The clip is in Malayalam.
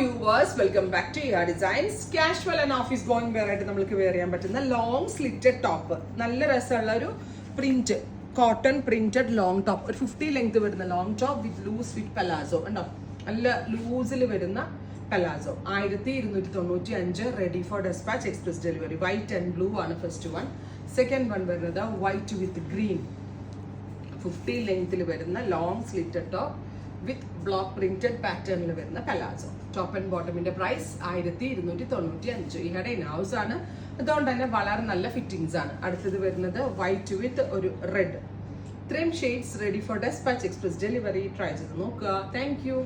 Viewers, welcome back to ya designs. Casual and office going wear ആയിട്ട് നമ്മൾക്ക് വെയർ ചെയ്യാൻ പറ്റുന്ന ലോങ് സ്ലിറ്റഡ് ടോപ്പ്, നല്ല രസമുള്ള ഒരു print, cotton printed long top, ഒരു 50 ലെങ്ത് വരുന്ന long top with loose with palazzo. ഉണ്ടോ, നല്ല ലൂസിൽ വരുന്ന palazzo. 1295, ready for despatch, express delivery. White and blue ആണ് ഫസ്റ്റ് വൺ. സെക്കൻഡ് വൺ വരുന്നത് വൈറ്റ് വിത്ത് ഗ്രീൻ, 50 ലെങ്ത്തിൽ വരുന്ന long slitted top with block printed പാറ്റേണിൽ വരുന്ന പലാസോ. ടോപ്പ് ആൻഡ് ബോട്ടമിന്റെ പ്രൈസ് 1295. ഈ കട ഇൻ ഹൗസ് ആണ്, അതുകൊണ്ട് തന്നെ വളരെ നല്ല ഫിറ്റിംഗ്സ് ആണ്. അടുത്തത് വരുന്നത് വൈറ്റ് വിത്ത് ഒരു റെഡ്. ഇത്രയും shades ready for despatch, express delivery. Try ചെയ്ത് നോക്കുക. Thank U.